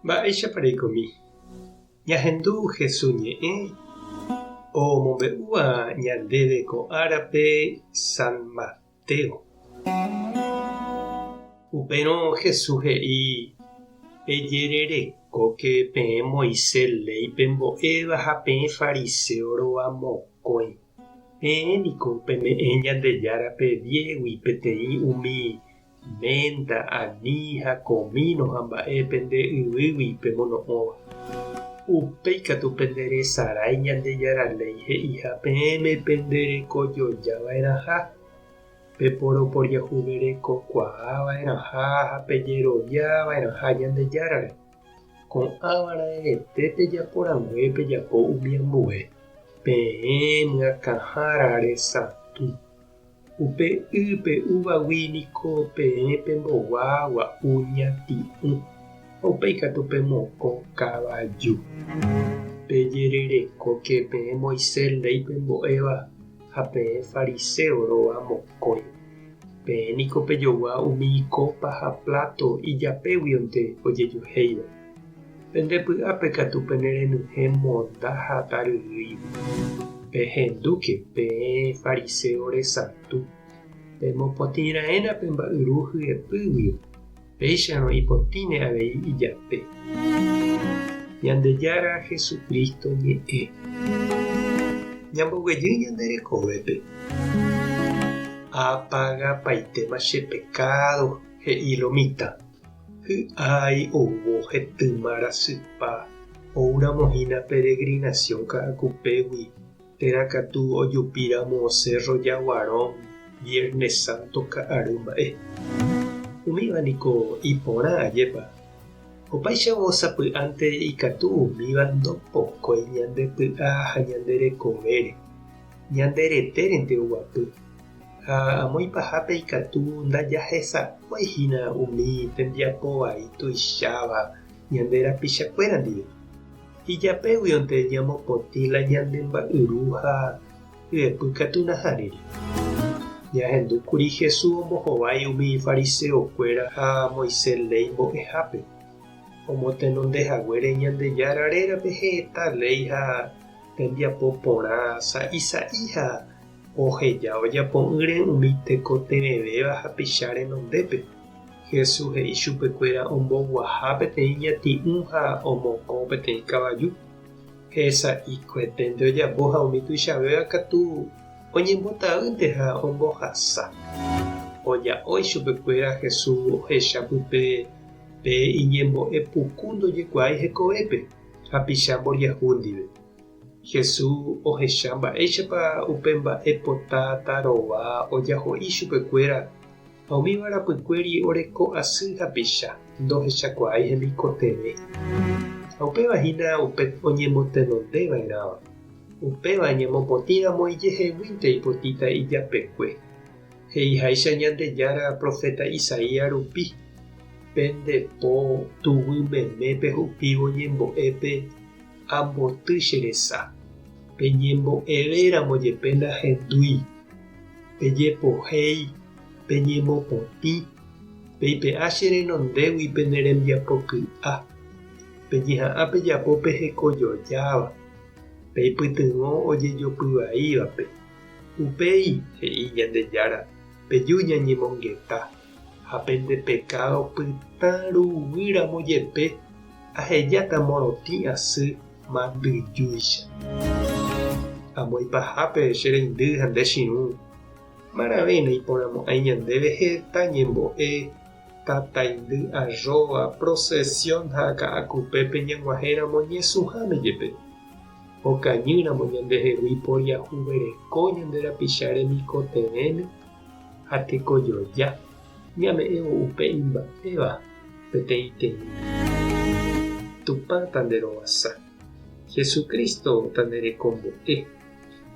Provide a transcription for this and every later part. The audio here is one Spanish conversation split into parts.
Mba'éichapareikomi. Ñahendu Jesús ñe'ẽ omombe'úva ñandéve ko árape San Mateo. Upérõ Jesús he'i pejererekóke peẽ Moisés léipe mbo'éva ha peẽ fariseo rova mokõi. Peẽniko peme'ẽ Ñandejárape diégui peteĩ umi menta, ani ha comino ha mba'e pende yvýgui pemono'õva. Upéikatu penderesarái Ñandejáraléi he'iha peẽme penderekojojava'erãha, peporoporãhuverekokuaava'erãha ha pejerojava'erãha Ñandejárare. Ko'ãva'erãete pejaporangue pejapo umi ambue. Peẽ myakãhára resãtu. Upe ype uvaguíniko peẽ pembogua gua'u ñati'ũ. Upéikatu pemokõ kavaju. Pejererekóke peẽ Moisés léipe mbo'éva ha peẽ fariseo rova mokõi. Peẽniko pejogua umi copa ha plato ijapéguionte ojejuhéiva. Pendepy'ápe katu penerenyhẽ monda ha taryvýi. Pehendúke peẽ fariseo resãtu. Pemopotĩra'éna pe mba'yru hyepýgui. Péicharõ ipotĩne avei ijape. Ñandejára Jesucristo ñe'ẽ. Ñamboguejy ñanderekovépe. Apagapaitéma che pecado, he'i Lomita. Hy'ái ouvo hetýma rasypa ouramohína peregrinación ka'akupégui terakatu ojupíramo Cerro Jaguarón Viernes Santo ka'ary mba'e. Umívaniko iporã ajépa. Opaichagua osapy'ánte ikatu umíva ndopokói ñandepy'a ha ñanderekovére. Ñanderetérente oguapy. Ha amoipahápe ikatu ndajahesa'uaihína umi tembiapovai tuicháva ñande rapichakuéra ndive. Ijapéguionte ñamopotĩ la ñande mba'yru ha hyepy katu naharére. Ñahendúkuri Jesús ombohovái umi fariseokuéra ha Moisés ley mbo'ehápe. Omotenondehaguére Ñandejárarérape heta ley ha tembiapo porã sa'i ha oheja ojapo'ỹre umi tekotevẽvéva ha picha renondépe. Jesús he'i chupekuéra omboguaha peteĩ ñati'ũ ha omokõ peteĩ kavaju. Hesa'ikueténte ojapo ha umi tuichavéva katu oñembota'ýnte ha ombohasa. Oja'ói chupekuéra Jesús ohecha pype pe iñembo'epuku ndojekuaái hekovépe ha picha mboriahu ndive. Jesús ohecha mba'éichapa upe mba'epota tarova ojaho'i chupekuéra ha umíva rapykuéri oreko asy ha picha ndohechakuaái hemikotevẽ. Ha upevahína upe oñemotenondeva'erãva. Upéva ñemopotĩramo ijeheguínte ipotĩta ijapekue. He'iháicha Ñandejára profeta Isaías rupi. Pendepo tuguymemépe hupívo ñembo'épe amboty che resa. Peñembo'evéramo jepe ndahendúi. Pejepohéi, peñemopotĩ. Peipe'a che renondégui pene rembiapoky'a. Peñeha'ã pejapo pehekojojáva. Peipytyvõ ojejopyvaívape. Upéi, he'i Ñandejára, peju ñañemongeta. Ha pende pecado pytãruvýramo jepe ahejáta morotĩ asy mandyjúicha. Amoipahápe che reindy ha nde chirũ. Maravéna iporãmo'ãi ñandéve heta ñembo'e tataindy arroba procesión ha ka'akupépe ñag̃uahẽramo ñesuháme jepe. Okañýramo ñandehegui poriahuvereko ñande rapicha remikotevẽme ha tekojoja. Ñame'ẽvo upe imba'éva peteĩ teĩ. Tupã tanderovasa. Jesucristo tanderekombo'e.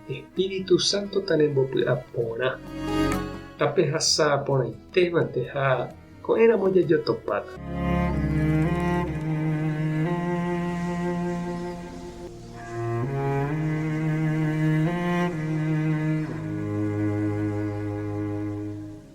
Espíritu Santo tanembopy'a porã. Tapehasa porãitévante ha ko'ẽramo jajotopáta.